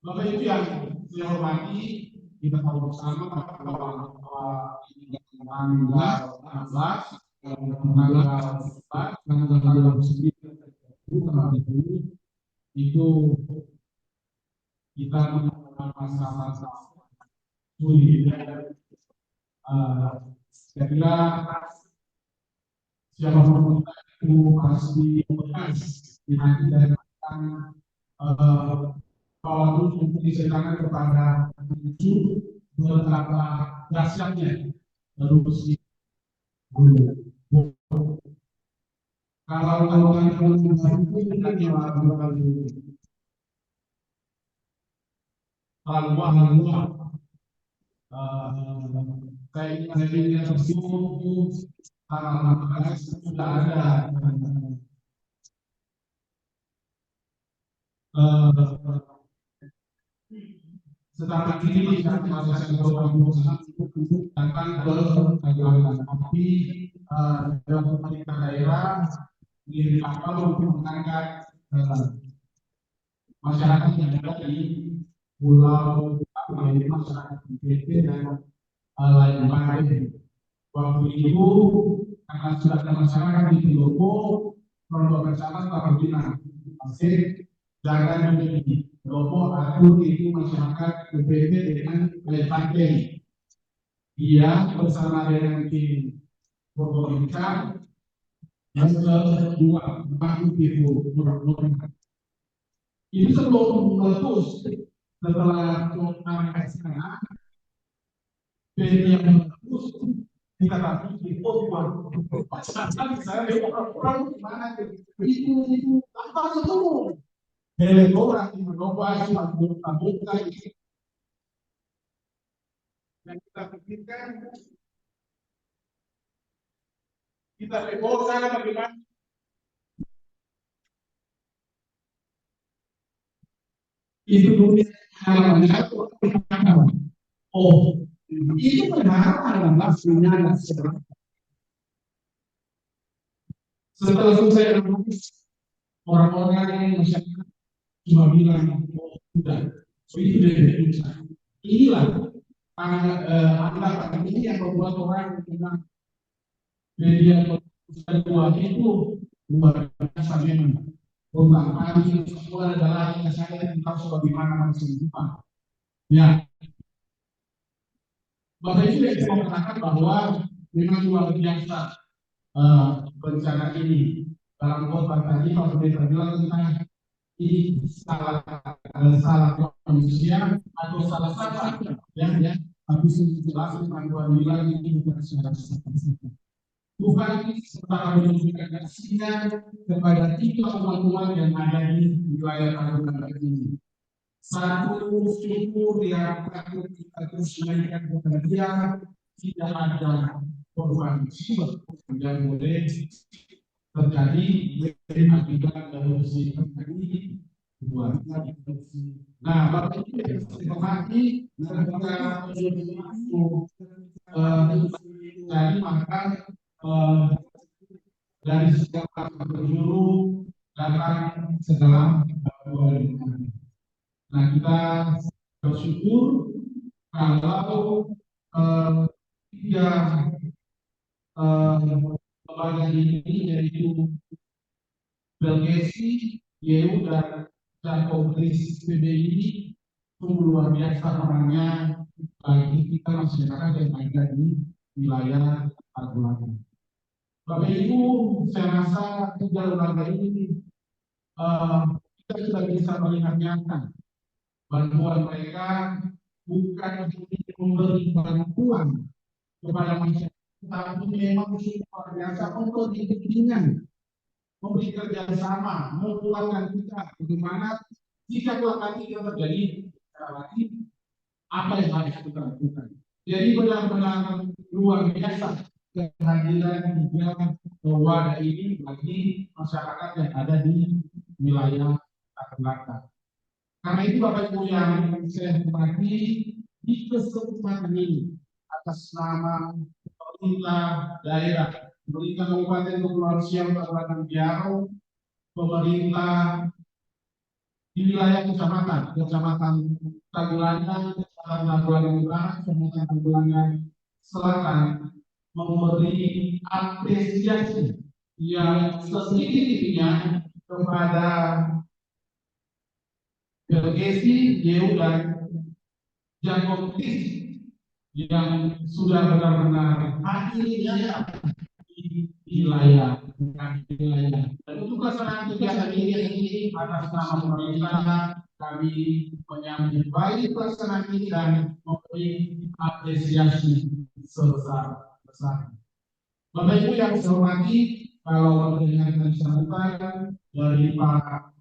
Bapak Ibu yang saya hormati, kita tahu bersama bahwa ini tanggal 16, tanggal 29 itu kita melakukan masa-masa sulit. Saya kira siapapun itu pasti bekas dinanti dari kalau untuk diceritakan kepada cucu betapa dahsyatnya erupsi gunung. Kalau tahun itu kan yang lalu saya ingin tersinggung karena sudah ada sedangkan ini masa saya tentang kegiatan tapi dalam pemerintah daerah mengirim kapal untuk mengangkat masyarakat yang ada di pulau masyarakat PPP dan lain-lain. Waktu itu karena sudah ada masyarakat di Lopo, kelompok bersama Kabupaten Pasir jangan menjadi Lopo atur itu masyarakat PPP dengan lain-lain. Dia bersama dengan tim pemerintah yang kedua itu itu sebelum meletus setelah sana PD yang meletus kita tapi di Papua pasangan saya orang gimana itu apa itu orang yang berubah buka yang kita pikirkan kita reporkan bagaimana itu dunia halaman oh Itu padahal adalah sebenarnya setelah selesai orang-orang yang masyarakat cuma bilang, oh, udah, so itu dari pusat. Inilah anggapan ini yang membuat orang memang media kedua itu luar biasa memang. Pembangkang semua adalah yang saya tahu sebagaimana manusia Jepang. Ya, Bapak Ibu yang saya mengatakan bahwa memang luar biasa bencana ini. Dalam khotbah tadi Pak Pendeta bilang tentang ini salah manusia atau salah satu ya tapi jelas tentang Tuhan bilang ini bukan salah satu. Tuhan setelah menunjukkan kasihnya kepada 3 umat yang ada di wilayah Tanah ini. Satu syukur yang patut kita terus naikkan kepada Dia, tidak ada korban jiwa yang boleh terjadi akibat dari ini. Nah, Bapak Ibu yang hormati, ketika jadi maka dari segala penjuru datang segala bantuan. Nah, kita bersyukur kalau 3 lembaga ini yaitu Belgesi, YU dan Kongres PBI sungguh luar biasa orangnya bagi kita masyarakat yang ada di wilayah Tagulaga. Bapak Ibu, saya rasa 3 lembaga ini kita sudah bisa melihat nyata bantuan mereka bukan untuk memberi bantuan kepada masyarakat, tapi memang luar biasa memberi bimbingan, memberi kerjasama, menguatkan kita bagaimana jika nanti yang terjadi lagi apa yang harus kita lakukan. Jadi benar-benar luar biasa kehadiran 3 wadah ini bagi masyarakat yang ada di wilayah Tagulaga. Karena itu Bapak Ibu yang saya hormati, di kesempatan ini atas nama pemerintah daerah, pemerintah Kabupaten Kepulauan Siau Kabupaten Biaro, pemerintah di wilayah kecamatan Tagulaga, Kecamatan Tagulaga Utara, Kecamatan Tagulaga Selatan, memberi apresiasi yang setinggi-tingginya kepada Belgesi, YU dan Jakobis yang sudah benar-benar hadir di wilayah. Dan untuk pelaksanaan kegiatan ini atas nama pemerintah kami menyambut baik pelaksanaan ini dan memberi apresiasi sebesar-besarnya. Bapak Ibu yang saya hormati, kalau dengan sambutan dari Pak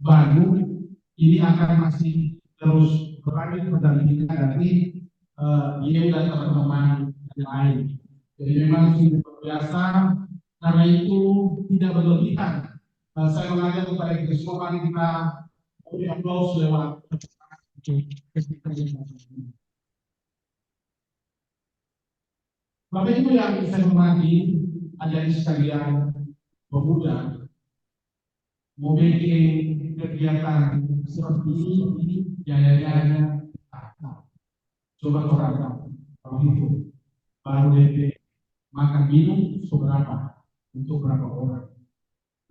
Banu ini akan masih terus berlanjut pendampingan dari YU dan teman-teman yang lain. Jadi memang sudah biasa, karena itu tidak berlebihan. Saya mengajak kepada kita semua, mari kita beri aplaus lewat. Bapak Ibu yang saya hormati, adik-adik sekalian, pemuda, mau bikin kegiatan seperti ini biayanya coba orang kalau itu baru DP makan minum seberapa untuk berapa orang.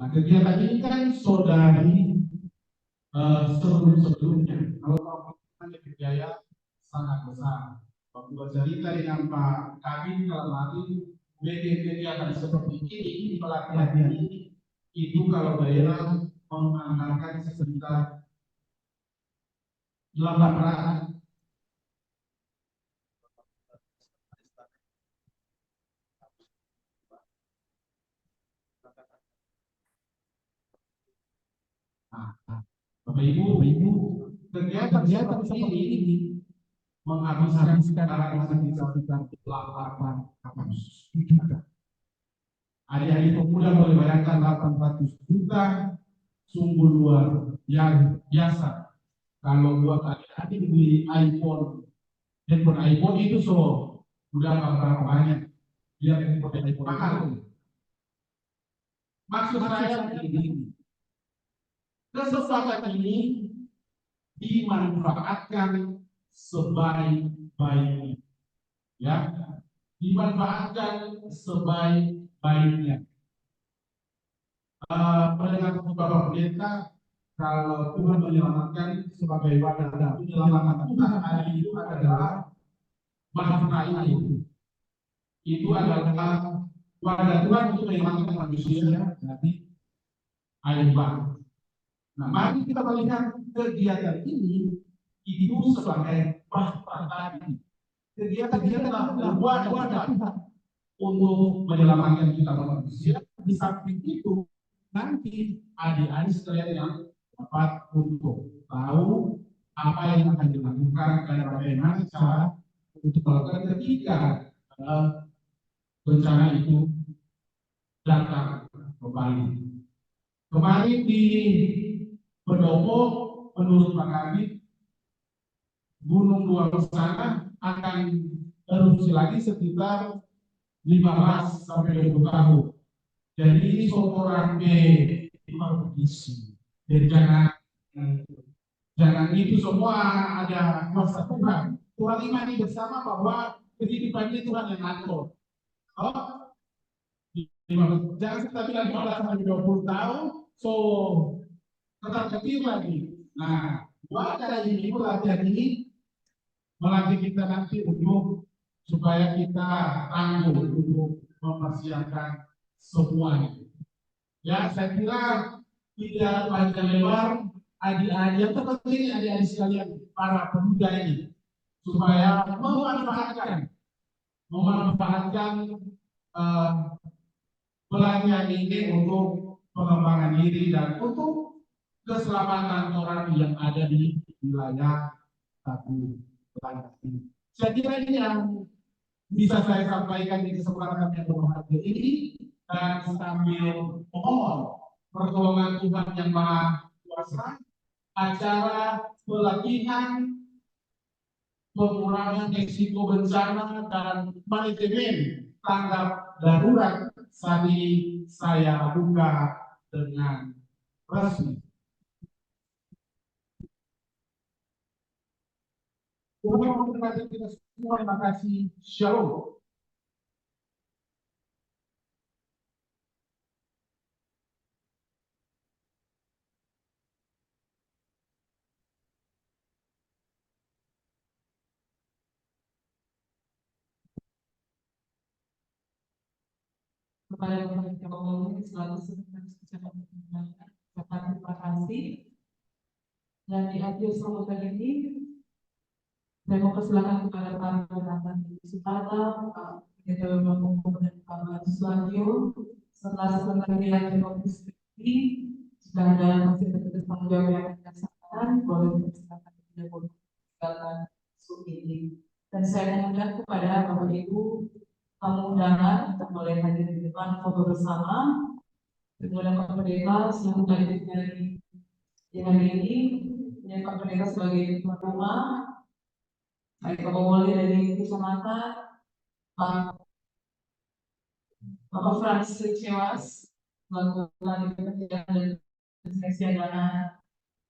Nah, kegiatan ini kan saudari sebelumnya kalau biaya sangat besar. Waktu bercerita dengan Pak Kabin kalau nanti kegiatan seperti ini pelatihan ini itu kalau daerah menganggarkan sekitar 800. Bapak Ibu, kegiatan seperti ini menghabiskan sekitar 800 juta. Adik-adik pemuda boleh bayangkan 800 juta sungguh luar yang biasa. Kalau buat adik-adik beli iPhone handphone iPhone itu udah berapa banyak dia handphone iPhone mahal. Maksud saya begini, kesempatan ini dimanfaatkan sebaik-baiknya, ya, dimanfaatkan sebaik-baiknya. Pendengar Bapak Pendeta, kalau Tuhan menyelamatkan sebagai wadah penyelamat Tuhan hari itu adalah bahasa ini. Itu adalah wadah Tuhan untuk menyelamatkan manusia dari air bah. Nah, mari kita melihat kegiatan ini itu sebagai bahasa tadi. Kegiatan adalah wadah Tuhan untuk menyelamatkan kita manusia. Di samping itu, nanti adik-adik sekalian yang dapat untuk tahu apa yang akan dilakukan dan bagaimana cara untuk melakukan ketika bencana itu datang kembali. Kemarin di Pendopo, menurut Pak Kabit, Gunung Dua sana akan erupsi lagi sekitar 15 sampai 20 tahun. Jadi ini seorang berisi. Jadi jangan itu semua ada kuasa Tuhan. Tuhan imani bersama bahwa kehidupan ini Tuhan yang atur. Oh, jangan kita bilang 15 sampai 20 tahun, so tetap kecil lagi. Nah, wadah ini pelatihan ini melatih kita nanti untuk supaya kita tangguh untuk mempersiapkan semuanya. Ya, saya kira tidak panjang lebar, adik-adik yang terpenting adik-adik sekalian para pemuda ini supaya memanfaatkan pelatihan ini untuk pengembangan diri dan untuk keselamatan orang yang ada di wilayah satu wilayah ini. Saya kira ini yang bisa saya sampaikan di kesempatan yang berbahagia ini, dan sambil memohon pertolongan Tuhan yang Maha Kuasa, acara pelatihan pengurangan risiko bencana dan manajemen tanggap darurat saat ini saya buka dengan resmi. Tuhan memberkati kita semua. Terima kasih. Shalom. Kepada Bapak Kapolri selalu sekretaris Kecamatan Jakarta, terima kasih. Dan di akhir sambutan ini, saya mau persilakan kepada Pak Jonathan Suparta, Pak Pendeta Bambang dan Pak Suwaryo, setelah sekretariat Komisi ini, jika ada masih bertugas tanggung jawab yang akan dilaksanakan, boleh dipersilakan tidak boleh meninggalkan sub ini. Dan saya mengundang kepada Bapak Ibu tamu undangan untuk boleh hadir di depan foto bersama. Kemudian Pak Pendeta selaku hadir dari hari ini, dan Pak Pendeta sebagai tuan rumah, saya Kapolri dari Kecamatan, Bapak Francis Cewas, melakukan pekerjaan dan seleksi dana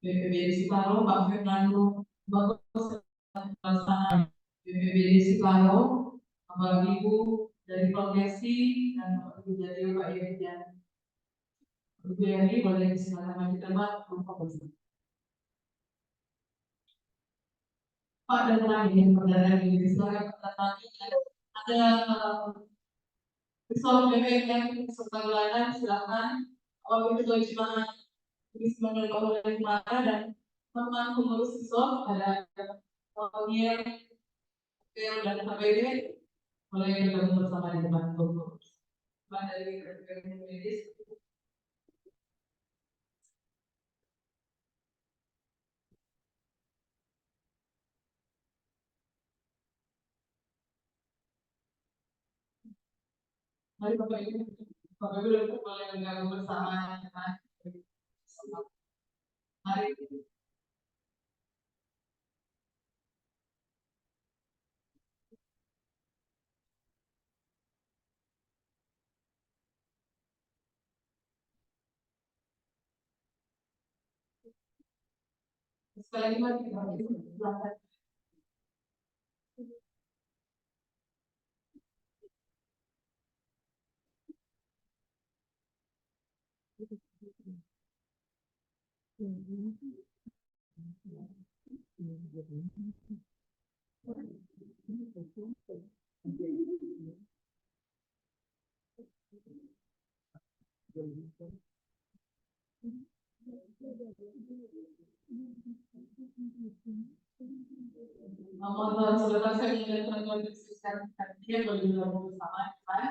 BPBD Siklaro, Pak Fernando Bagus, pelaksana BPBD Siklaro, Bapak Ibu dari Profesi dan Bapak Ibu dari Pak Irjan. Ibu Yari boleh silakan maju ke depan untuk bersama. Pak dan terakhir Perdana Menteri silakan ada Risol BPM yang serta bulanan silakan. Kalau itu cuma tulis mengenai dari mana dan teman pengurus Risol ada Paulier, Theo dan HPD boleh bergabung bersama di depan pengurus. Pak dari BPM Medis. Mari Bapak Ibu boleh bergabung bersama dengan mari. Sekali lagi kita Mohon saudara saya ingin teman-teman diskusikan dia boleh bergabung bersama kan?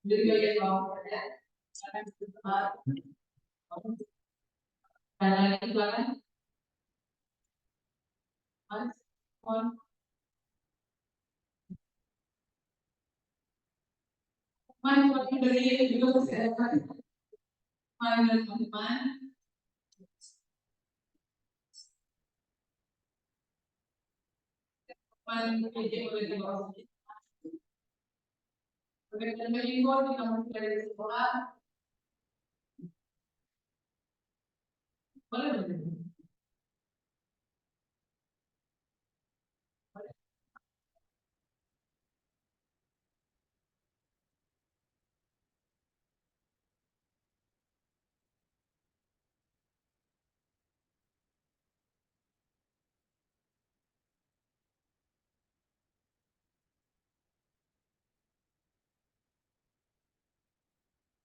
Jadi bagian bawah ya. Silakan bertempat. Karena itu kan Mas, mohon mari dari juga kesehatan. Mari teman-teman. Mari kita boleh bergabung. Bagaimana info kita masih dari sekolah? Boleh bergabung.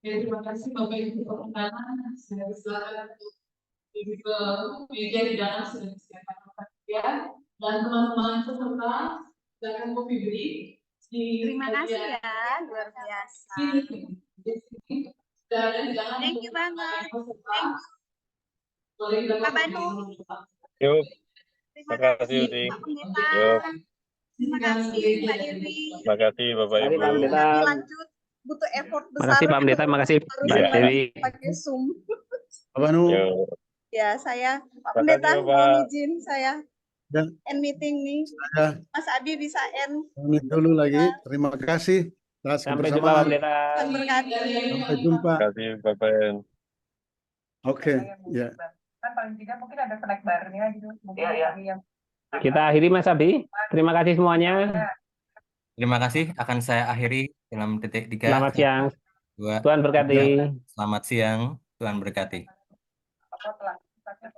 Terima kasih Bapak Ibu perundangan. Saya silakan untuk ke meja di dalam sudah disiapkan ya. Dan teman-teman peserta silakan kopi beli di Terima kasih ya, luar biasa. sini. Dan jangan Thank you banget. Thank you. boleh Pak Banu. Yuk, Terima makasih kasih Uti. Pak Pendeta. Yuk, Terima kasih Mbak Dewi. terima kasih Bapak Mari Ibu. Pak Pendeta. Nanti lanjut butuh effort besar. Makasih Pak Pendeta, makasih Harus Iya. Mbak Dewi. pakai Zoom. Pak Banu, Yuk, Ya, saya Pak Makasih, Pendeta Bapak. mohon izin saya dan end meeting nih. saya Mas Abi bisa end. pamit dulu lagi. Terima kasih atas Sampai jumpa Pak kebersamaan. Pendeta. Tuhan berkati. Sampai jumpa. terima kasih Bapak. Oke, ya. Kan paling tidak mungkin ada snack barnya gitu. Mungkin yang Kita akhiri Mas Abi. Terima kasih semuanya. Terima kasih. Akan saya akhiri dalam detik 3. Selamat siang. 2. Tuhan berkati. Selamat siang. Tuhan berkati. apa telah